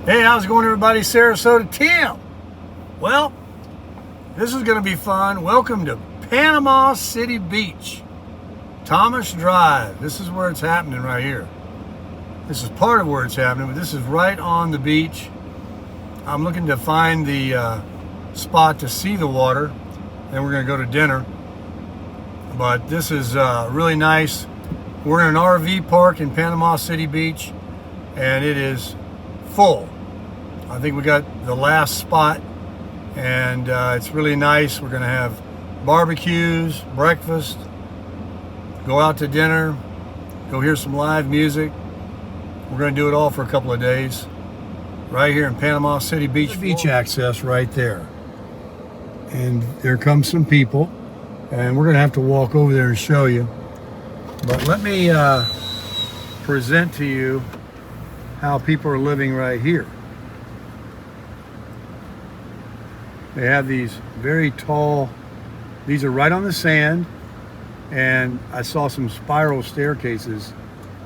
Hey, how's it going, everybody? Sarasota Tim. Well, this is going to be fun. Welcome to Panama City Beach, Thomas Drive. This is where it's happening right here. This is part of where it's happening, but this is right on the beach. I'm looking to find the spot to see the water. Then we're going to go to dinner. But this is really nice. We're in an RV park in Panama City Beach, and it is full. I think we got the last spot, and it's really nice. We're going to have barbecues, breakfast, go out to dinner, go hear some live music. We're going to do it all for a couple of days right here in Panama City Beach. Beach access right there. And there comes some people, and we're going to have to walk over there and show you. But let me present to you how people are living right here. They have these very tall, these are right on the sand, and I saw some spiral staircases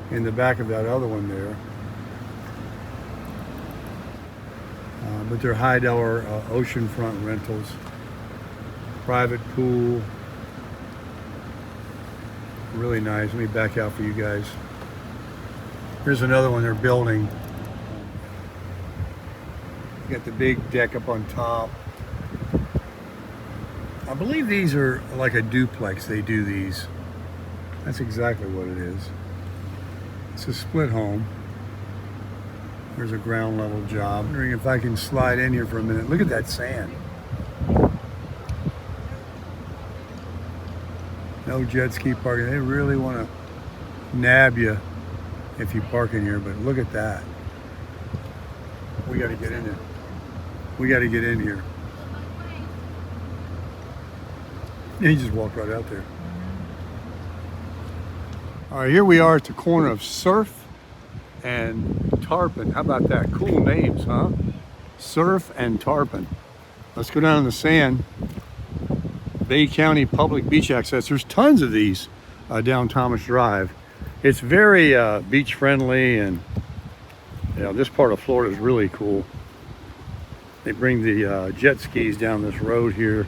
in the back of that other one there. But they're high-dollar oceanfront rentals, private pool, really nice. Let me back out for you guys. Here's another one they're building. You got the big deck up on top. I believe these are like a duplex. They do these. That's exactly what it is. It's a split home. There's a ground level job. I'm wondering if I can slide in here for a minute. Look at that sand. No jet ski parking. They really want to nab you if you park in here, but look at that. We got to get in there. We got to get in here. He just walked right out there. All right, here we are at the corner of Surf and Tarpon. How about that? Cool names, huh? Surf and Tarpon. Let's go down in the sand. Bay County Public Beach Access. There's tons of these down Thomas Drive. It's very beach friendly, and this part of Florida is really cool. They bring the jet skis down this road here,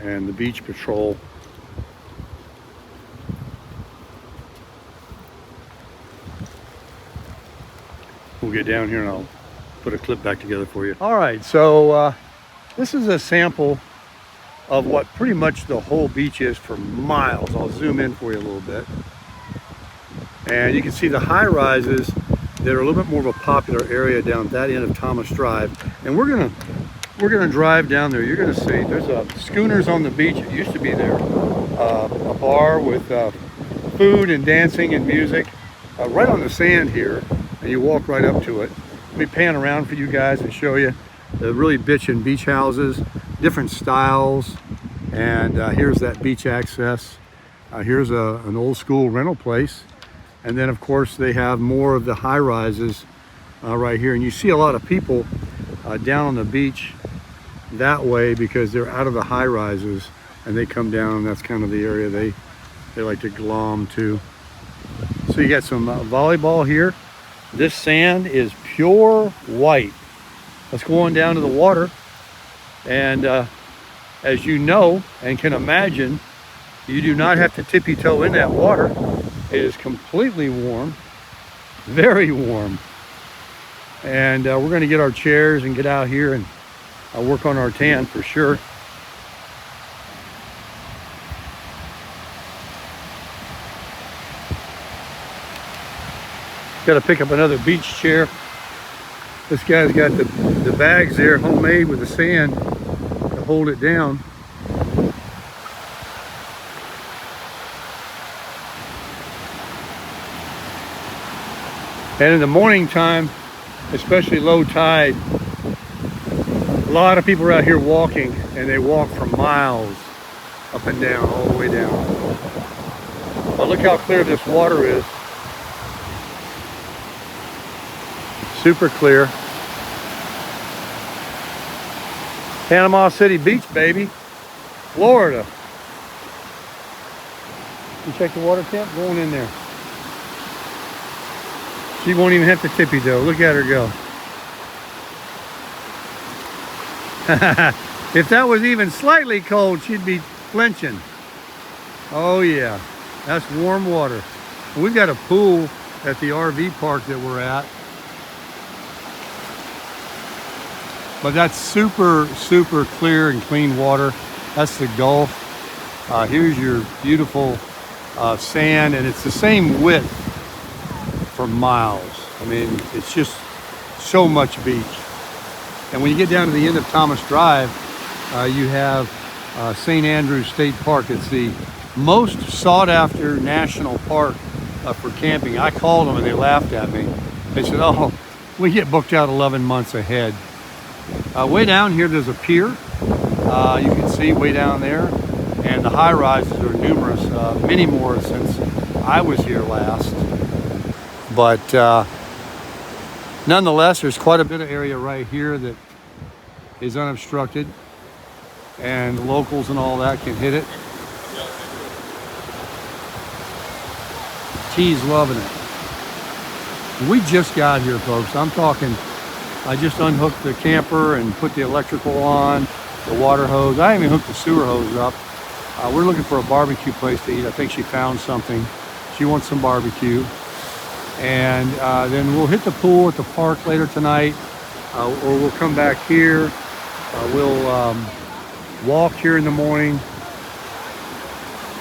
and the beach patrol. We'll get down here and I'll put a clip back together for you. All right, so this is a sample of what pretty much the whole beach is for miles. I'll zoom in for you a little bit. And you can see the high rises that are a little bit more of a popular area down that end of Thomas Drive. And we're gonna drive down there. You're gonna see there's schooners on the beach. It used to be there. A bar with food and dancing and music right on the sand here. And you walk right up to it. Let me pan around for you guys and show you the really bitchin' beach houses, different styles. And here's that beach access. Here's an old school rental place. And then of course they have more of the high rises right here. And you see a lot of people down on the beach that way because they're out of the high rises and they come down. That's kind of the area they like to glom to. So you got some volleyball here. This sand is pure white. Let's go on down to the water. And as you know and can imagine, you do not have to tippy toe in that water. It is completely warm, very warm. And we're gonna get our chairs and get out here and work on our tan for sure. Got to pick up another beach chair. This guy's got the bags there, homemade with the sand to hold it down. And in the morning time, especially low tide, a lot of people are out here walking, and they walk for miles up and down, all the way down. But look how clear this water is. Super clear. Panama City Beach, baby. Florida. You check the water temp? Going in there. She won't even have to tippy toe. Look at her go. If that was even slightly cold, she'd be flinching. Oh yeah, that's warm water. We've got a pool at the RV park that we're at. But that's super, super clear and clean water. That's the Gulf. Here's your beautiful sand, and it's the same width for miles. I mean, it's just so much beach. And when you get down to the end of Thomas Drive, you have St. Andrews State Park. It's the most sought after national park for camping. I called them and they laughed at me. They said, oh, we get booked out 11 months ahead. Way down here, there's a pier. You can see way down there. And the high rises are numerous, many more since I was here last. But nonetheless, there's quite a bit of area right here that is unobstructed. And locals and all that can hit it. T's loving it. We just got here, folks. I'm talking, I just unhooked the camper and put the electrical on, the water hose. I even hooked the sewer hose up. We're looking for a barbecue place to eat. I think she found something. She wants some barbecue. And then we'll hit the pool at the park later tonight, or we'll come back here. We'll walk here in the morning,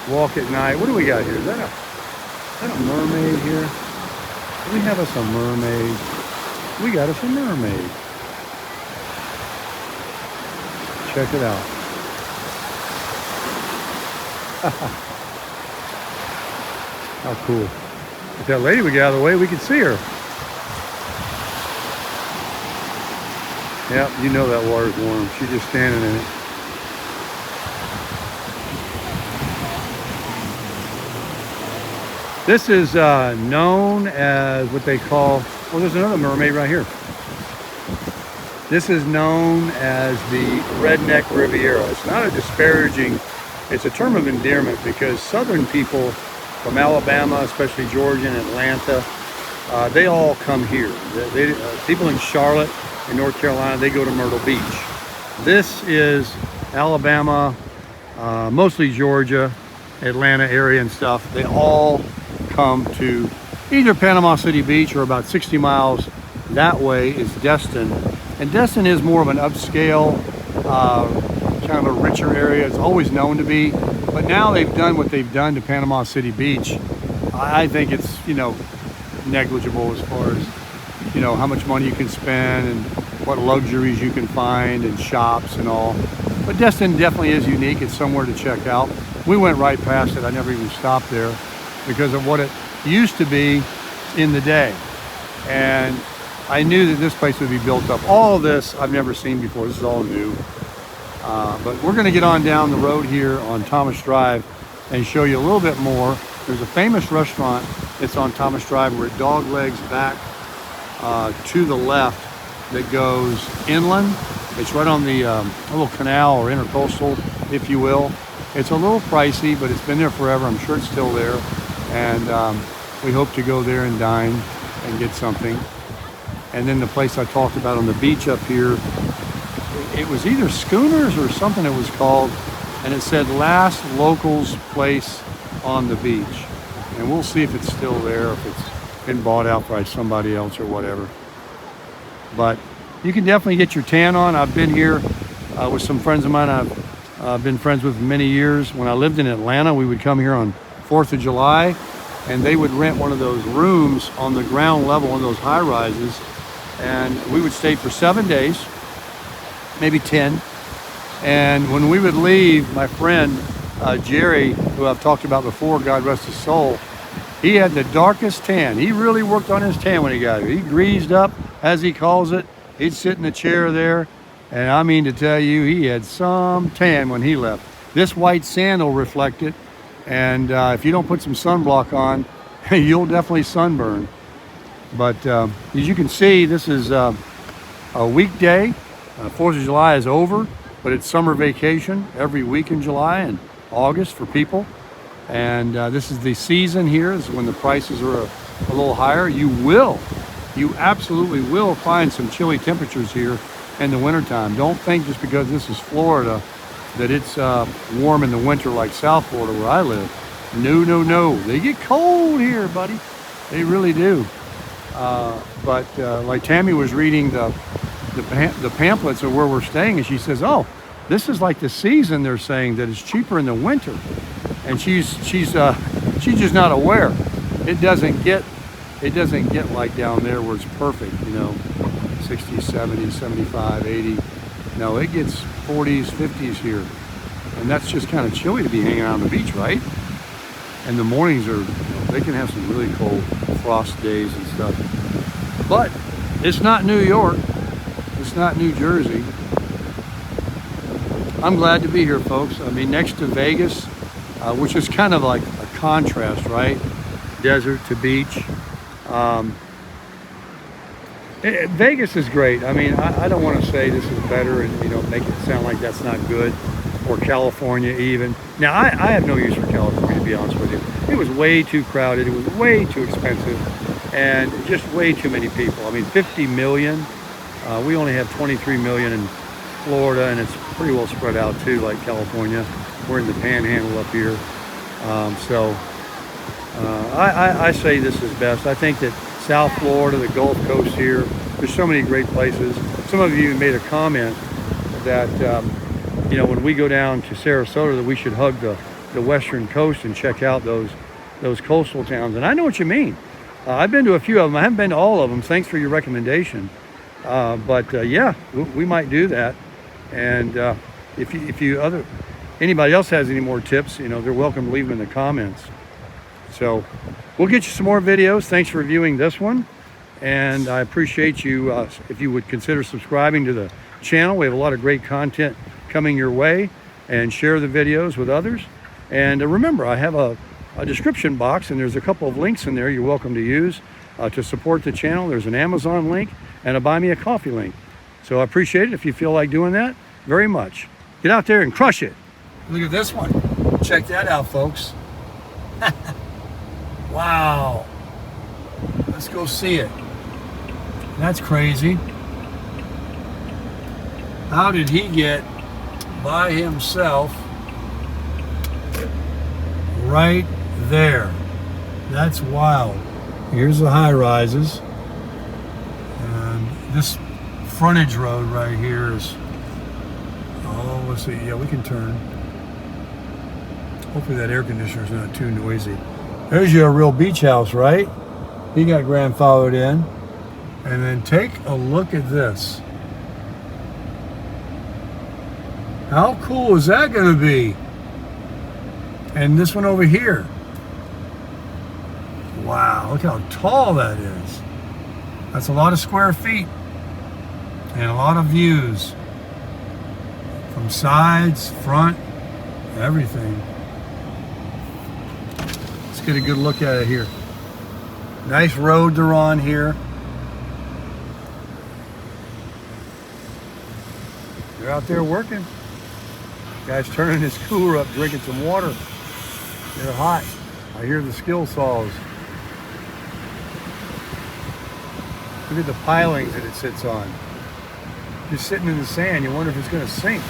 walk at night. What do we got here? Is that a mermaid here? We have us a mermaid. We got us a mermaid. Check it out. How cool. If that lady would get out of the way, we could see her. Yep, you know that water's warm. She's just standing in it. This is known as what they call, well, there's another mermaid right here. This is known as the Redneck Riviera. It's not a disparaging, it's a term of endearment because Southern people from Alabama, especially Georgia and Atlanta, they all come here. People in Charlotte and North Carolina, they go to Myrtle Beach. This is Alabama, mostly Georgia, Atlanta area and stuff. They all come to either Panama City Beach or about 60 miles that way is Destin. And Destin is more of an upscale, kind of a richer area. It's always known to be. But now they've done what they've done to Panama City Beach. I think it's, you know, negligible as far as, you know, how much money you can spend and what luxuries you can find and shops and all. But Destin definitely is unique. It's somewhere to check out. We went right past it. I never even stopped there because of what it used to be in the day. And I knew that this place would be built up. All of this I've never seen before. This is all new. But we're gonna get on down the road here on Thomas Drive and show you a little bit more. There's a famous restaurant that's on Thomas Drive. We're at Dog Legs back to the left that goes inland. It's right on the little canal or intercoastal, if you will. It's a little pricey, but it's been there forever. I'm sure it's still there. And we hope to go there and dine and get something. And then the place I talked about on the beach up here, it was either Schooners or something it was called, and it said last locals place on the beach. And we'll see if it's still there, if it's been bought out by somebody else or whatever. But you can definitely get your tan on. I've been here with some friends of mine I've been friends with for many years. When I lived in Atlanta, we would come here on 4th of July, and they would rent one of those rooms on the ground level, one of those high rises, and we would stay for 7 days, maybe 10. And when we would leave, my friend Jerry, who I've talked about before, God rest his soul, he had the darkest tan. He really worked on his tan when he got here. He greased up, as he calls it. He'd sit in the chair there, and I mean to tell you, he had some tan when he left. This white sand will reflect it, and if you don't put some sunblock on, you'll definitely sunburn. But as you can see, this is a weekday. 4th of July is over, but it's summer vacation every week in July and August for people. And this is the season here. This is when the prices are a little higher. You absolutely will find some chilly temperatures here in the wintertime. Don't think just because this is Florida that it's warm in the winter like South Florida where I live. No, no, no. They get cold here, buddy. They really do. But like Tammy was reading the pamphlets of where we're staying, and she says, "Oh, this is like the season they're saying that it's cheaper in the winter," and she's just not aware. It doesn't get like down there where it's perfect, 60s, 70s, 75, 80. No, it gets 40s, 50s here, and that's just kind of chilly to be hanging out on the beach, right? And the mornings are, they can have some really cold frost days and stuff. But it's not New York. It's not New Jersey. I'm glad to be here, folks. I mean, next to Vegas, which is kind of like a contrast, right? Desert to beach. Vegas is great. I mean, I don't want to say this is better and, make it sound like that's not good. Or California even. Now, I have no use for California, to be honest with you. It was way too crowded. It was way too expensive. And just way too many people. I mean, 50 million. We only have 23 million in Florida, and it's pretty well spread out too, like California. We're in the panhandle up here. I say this is best. I think that South Florida, the Gulf Coast here, there's so many great places. Some of you made a comment that, when we go down to Sarasota, that we should hug the western coast and check out those coastal towns. And I know what you mean. I've been to a few of them. I haven't been to all of them. Thanks for your recommendation. Yeah, we might do that. And if anybody else has any more tips, they're welcome to leave them in the comments. So we'll get you some more videos. Thanks for viewing this one. And I appreciate you if you would consider subscribing to the channel. We have a lot of great content coming your way, and share the videos with others. And remember, I have a description box, and there's a couple of links in there you're welcome to use to support the channel. There's an Amazon link and a Buy Me a Coffee link. So I appreciate it if you feel like doing that very much. Get out there and crush it. Look at this one. Check that out, folks. Wow. Let's go see it. That's crazy. How did he get by himself right there? That's wild. Here's the high rises, and this frontage road right here is, let's see, yeah, we can turn. Hopefully that air conditioner's not too noisy. There's your real beach house, right? He got grandfathered in. And then take a look at this. How cool is that going to be? And this one over here. Wow, look how tall that is. That's a lot of square feet. And a lot of views. From sides, front, everything. Let's get a good look at it here. Nice road they're on here. They're out there working. Guy's turning his cooler up, drinking some water. They're hot. I hear the skill saws. Look at the pilings that it sits on. Just sitting in the sand, you wonder if it's going to sink.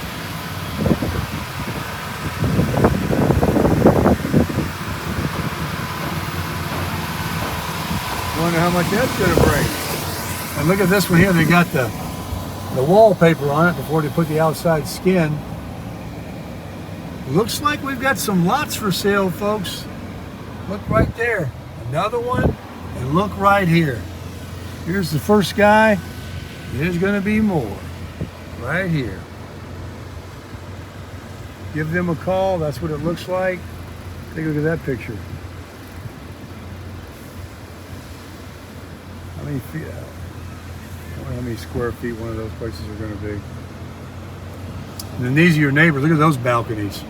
Wonder how much that's going to bring. And look at this one here. They got the wallpaper on it before they put the outside skin. Looks like we've got some lots for sale, folks. Look right there. Another one. And look right here. Here's the first guy. There's going to be more. Right here. Give them a call. That's what it looks like. Take a look at that picture. How many feet? I wonder how many square feet one of those places are going to be. And then these are your neighbors. Look at those balconies.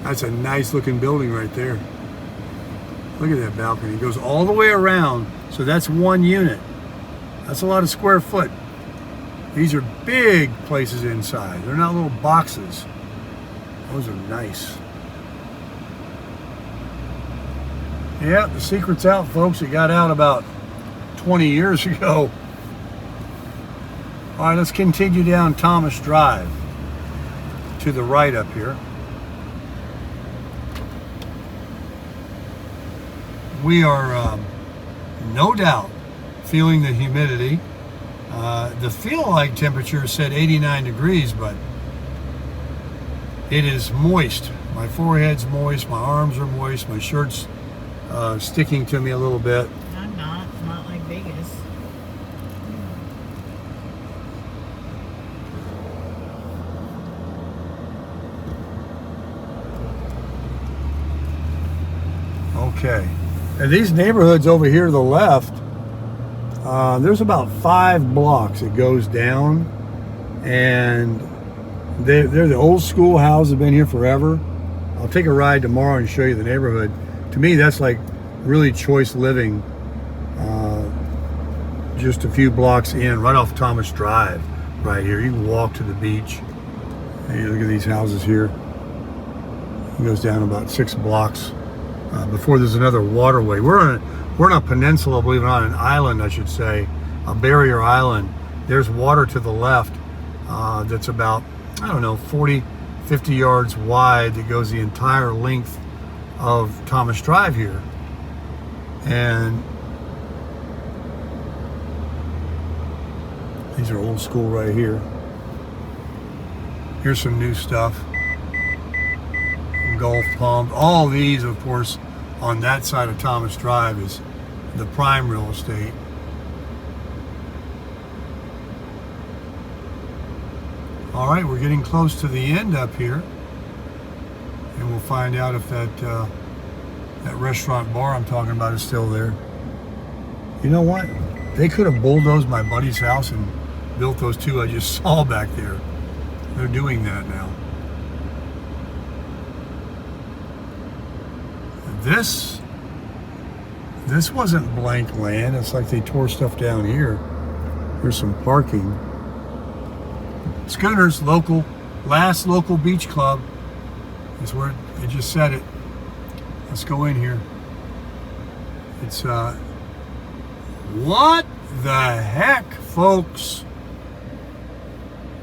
That's a nice looking building right there. Look at that balcony. It goes all the way around. So that's one unit. That's a lot of square foot. These are big places inside. They're not little boxes. Those are nice. Yeah, the secret's out, folks. It got out about 20 years ago. All right, let's continue down Thomas Drive to the right up here. We are no doubt feeling the humidity. The feel-like temperature said 89 degrees, but it is moist. My forehead's moist, my arms are moist, my shirt's sticking to me a little bit. I'm not like Vegas. Okay. And these neighborhoods over here to the left, there's about 5 blocks it goes down, and they're the old school houses, have been here forever. I'll take a ride tomorrow and show you the neighborhood. To me, that's like really choice living, just a few blocks in, right off Thomas Drive right here. You can walk to the beach. Hey, look at these houses here. It goes down about 6 blocks before there's another waterway. We're on a peninsula, believe it or not, an island, I should say, a barrier island. There's water to the left that's about, I don't know, 40, 50 yards wide that goes the entire length of Thomas Drive here. And these are old school right here. Here's some new stuff. Golf pump. All these, of course, on that side of Thomas Drive is the prime real estate. All right, we're getting close to the end up here, and we'll find out if that restaurant bar I'm talking about is still there. You know what? They could have bulldozed my buddy's house and built those 2 I just saw back there. They're doing that now. This wasn't blank land. It's like they tore stuff down here. There's some parking. Schooners, last local beach club is where it just said it. Let's go in here. It's what the heck, folks?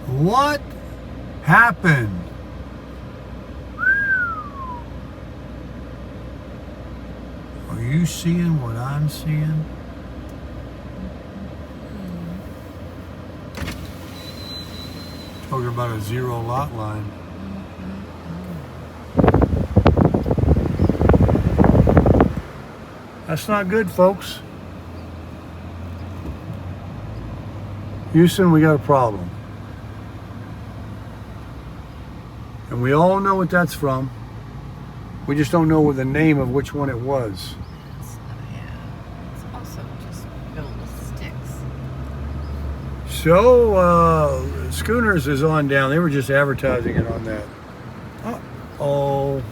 What happened? Are you seeing what I'm seeing? Talking about a 0 lot line. That's not good, folks. Houston, we got a problem. And we all know what that's from. We just don't know what the name of which one it was. It's also just filled with sticks. So, Schooners is on down. They were just advertising it on that. Uh-oh.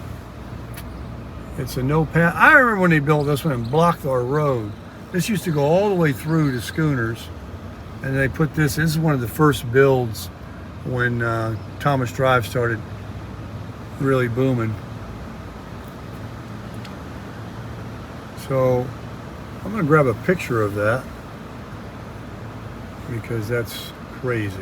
It's a no path. I remember when they built this one and blocked our road. This used to go all the way through to Schooners. And they put this is one of the first builds when Thomas Drive started really booming. So I'm going to grab a picture of that because that's crazy.